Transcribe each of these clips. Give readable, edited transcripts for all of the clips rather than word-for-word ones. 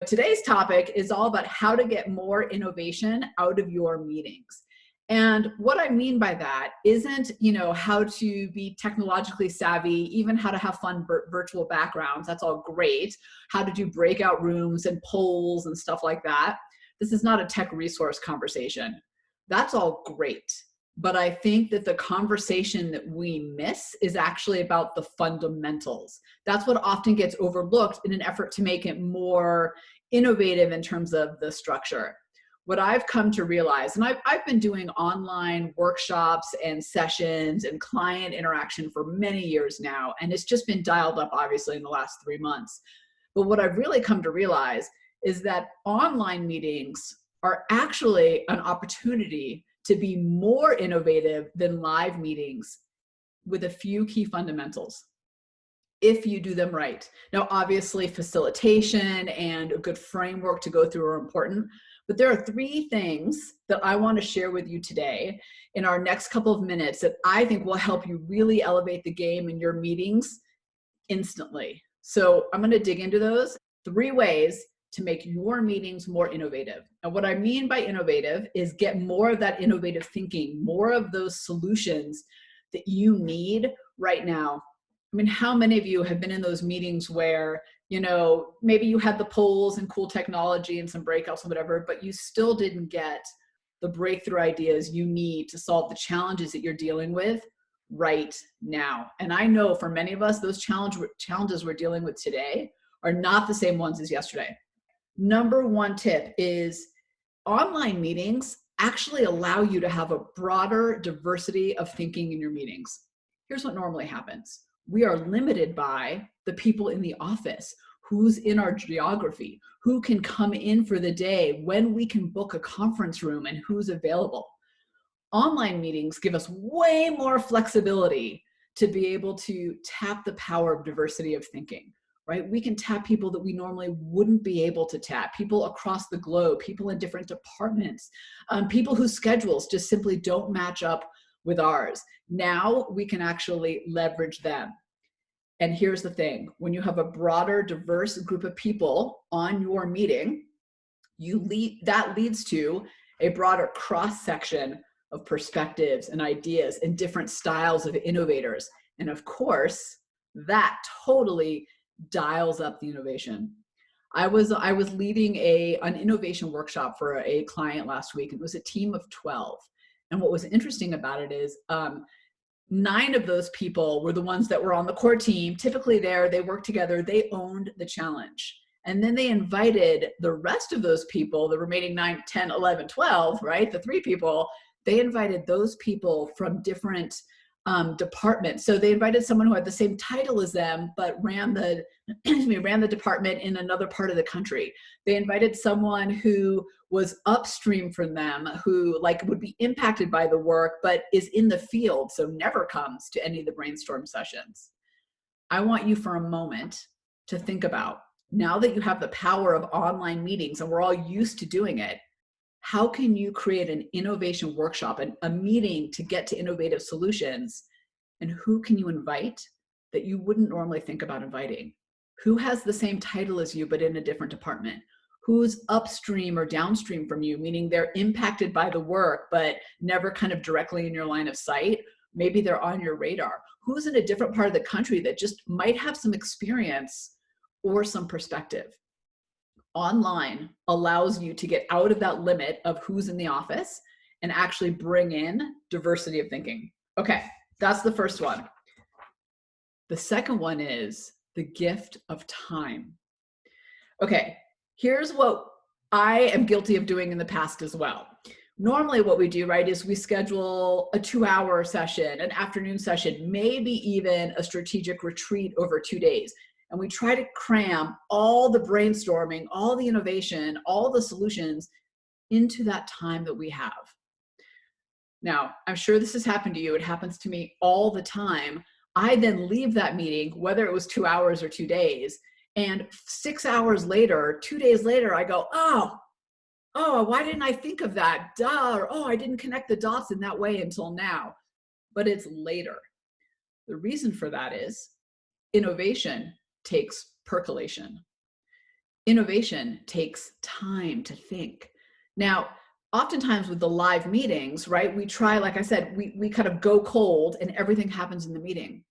today's topic is all about how to get more innovation out of your meetings. And what I mean by that isn't, how to be technologically savvy, even how to have fun virtual backgrounds. That's all great. How to do breakout rooms and polls and stuff like that. This is not a tech resource conversation. That's all great. But I think that the conversation that we miss is actually about the fundamentals. That's what often gets overlooked in an effort to make it more innovative in terms of the structure. What I've come to realize, and I've been doing online workshops and sessions and client interaction for many years now, and it's just been dialed up obviously in the last 3 months. But what I've really come to realize is that online meetings are actually an opportunity to be more innovative than live meetings with a few key fundamentals, if you do them right. Now, obviously, facilitation and a good framework to go through are important, but there are 3 things that I want to share with you today in our next couple of minutes that I think will help you really elevate the game in your meetings instantly. So I'm going to dig into those 3 ways to make your meetings more innovative. And what I mean by innovative is get more of that innovative thinking, more of those solutions that you need right now. I mean, how many of you have been in those meetings where, maybe you had the polls and cool technology and some breakouts and whatever, but you still didn't get the breakthrough ideas you need to solve the challenges that you're dealing with right now. And I know for many of us, those challenges we're dealing with today are not the same ones as yesterday. Number 1 tip is online meetings actually allow you to have a broader diversity of thinking in your meetings. Here's what normally happens. We are limited by the people in the office, who's in our geography, who can come in for the day, when we can book a conference room, and who's available. Online meetings give us way more flexibility to be able to tap the power of diversity of thinking, right? We can tap people that we normally wouldn't be able to tap, people across the globe, people in different departments, people whose schedules just simply don't match up with ours. Now we can actually leverage them. And here's the thing, when you have a broader, diverse group of people on your meeting, that leads to a broader cross-section of perspectives and ideas and different styles of innovators. And of course, that totally dials up the innovation. I was leading an innovation workshop for a client last week, and it was a team of 12. And what was interesting about it is 9 of those people were the ones that were on the core team. Typically they worked together, they owned the challenge. And then they invited the rest of those people, the remaining 9, 10, 11, 12, right? The 3 people, they invited those people from different departments. So they invited someone who had the same title as them, but ran the department in another part of the country. They invited someone who was upstream from them, who would be impacted by the work, but is in the field, so never comes to any of the brainstorm sessions. I want you for a moment to think about, now that you have the power of online meetings and we're all used to doing it, how can you create an innovation workshop and a meeting to get to innovative solutions? And who can you invite that you wouldn't normally think about inviting? Who has the same title as you, but in a different department? Who's upstream or downstream from you, meaning they're impacted by the work, but never kind of directly in your line of sight? Maybe they're on your radar. Who's in a different part of the country that just might have some experience or some perspective? Online allows you to get out of that limit of who's in the office and actually bring in diversity of thinking. Okay, that's the first one. The second one is the gift of time. Okay, here's what I am guilty of doing in the past as well. Normally what we do, right, is we schedule a 2-hour session, an afternoon session, maybe even a strategic retreat over 2 days. And we try to cram all the brainstorming, all the innovation, all the solutions into that time that we have. Now, I'm sure this has happened to you. It happens to me all the time. I then leave that meeting, whether it was 2 hours or 2 days, and 6 hours later, 2 days later, I go, oh, why didn't I think of that? Duh, or, oh, I didn't connect the dots in that way until now. But it's later. The reason for that is innovation takes percolation. innovation takes time to think. Now, oftentimes with the live meetings, right, we try, like I said, we kind of go cold and everything happens in the meeting.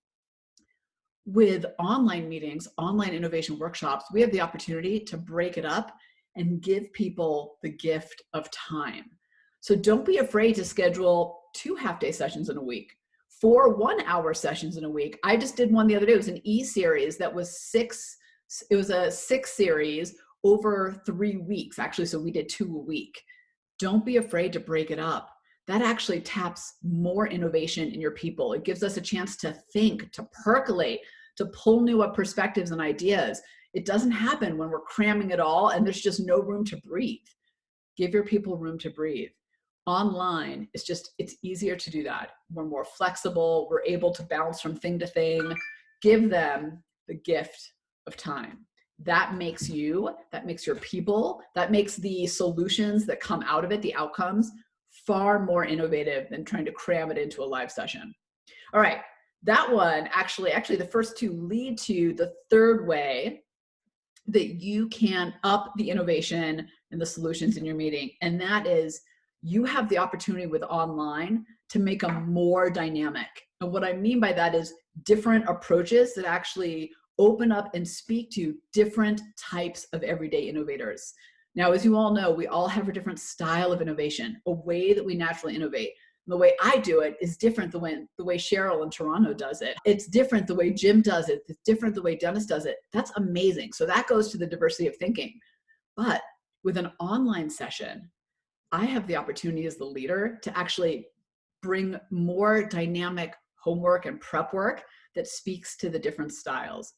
With online meetings, online innovation workshops, we have the opportunity to break it up and give people the gift of time. So don't be afraid to schedule 2 half-day sessions in a week, 4 one-hour sessions in a week. I just did one the other day. It was an e-series that was it was a 6 series over 3 weeks, actually. So we did 2 a week. Don't be afraid to break it up. That actually taps more innovation in your people. It gives us a chance to think, to percolate, to pull new up perspectives and ideas. It doesn't happen when we're cramming it all and there's just no room to breathe. Give your people room to breathe. Online, it's easier to do that. We're more flexible. We're able to bounce from thing to thing. Give them the gift of time. That makes you, that makes your people, that makes the solutions that come out of it, the outcomes, far more innovative than trying to cram it into a live session. All right, that one, actually the first 2 lead to the third way that you can up the innovation and the solutions in your meeting. And that is, you have the opportunity with online to make them more dynamic. And what I mean by that is different approaches that actually open up and speak to different types of everyday innovators. Now, as you all know, we all have a different style of innovation, a way that we naturally innovate. And the way I do it is different the way Cheryl in Toronto does it. It's different the way Jim does it. It's different the way Dennis does it. That's amazing. So that goes to the diversity of thinking. But with an online session, I have the opportunity as the leader to actually bring more dynamic homework and prep work that speaks to the different styles.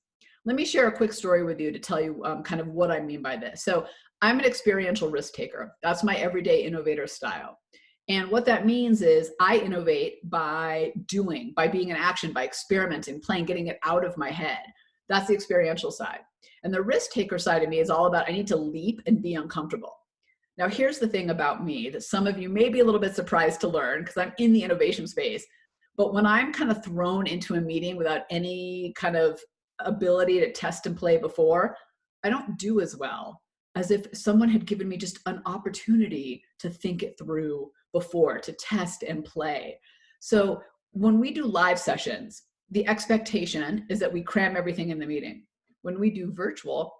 Let me share a quick story with you to tell you kind of what I mean by this. So I'm an experiential risk taker. That's my everyday innovator style. And what that means is I innovate by doing, by being in action, by experimenting, playing, getting it out of my head. That's the experiential side. And the risk taker side of me is all about I need to leap and be uncomfortable. Now, here's the thing about me that some of you may be a little bit surprised to learn because I'm in the innovation space. But when I'm kind of thrown into a meeting without any kind of ability to test and play before, I don't do as well as if someone had given me just an opportunity to think it through before, to test and play. So when we do live sessions, the expectation is that we cram everything in the meeting. When we do virtual,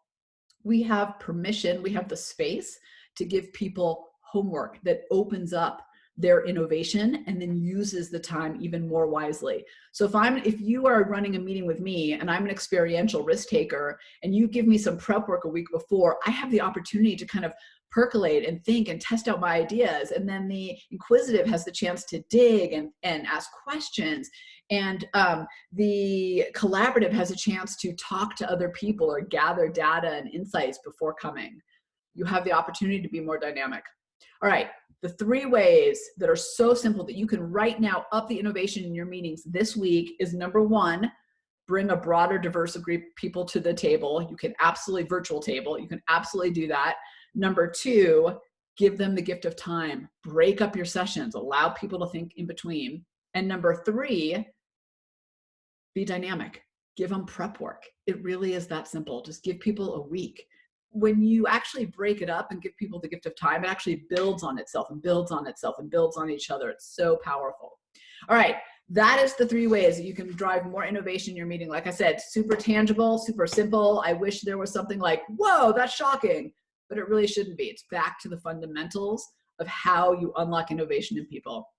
we have permission, we have the space to give people homework that opens up their innovation and then uses the time even more wisely. So if you are running a meeting with me and I'm an experiential risk taker and you give me some prep work a week before, I have the opportunity to kind of percolate and think and test out my ideas. And then the inquisitive has the chance to dig and ask questions. And the collaborative has a chance to talk to other people or gather data and insights before coming. You have the opportunity to be more dynamic. All right, the 3 ways that are so simple that you can right now up the innovation in your meetings this week is number 1, bring a broader, diverse group of people to the table. You can absolutely virtual table. You can absolutely do that. Number 2, give them the gift of time. Break up your sessions. Allow people to think in between. And number 3, be dynamic. Give them prep work. It really is that simple. Just give people a week. When you actually break it up and give people the gift of time, it actually builds on itself and builds on itself and builds on each other. It's so powerful. All right, that is the 3 ways that you can drive more innovation in your meeting. Like I said, super tangible, super simple. I wish there was something like, whoa, that's shocking, but it really shouldn't be. It's back to the fundamentals of how you unlock innovation in people.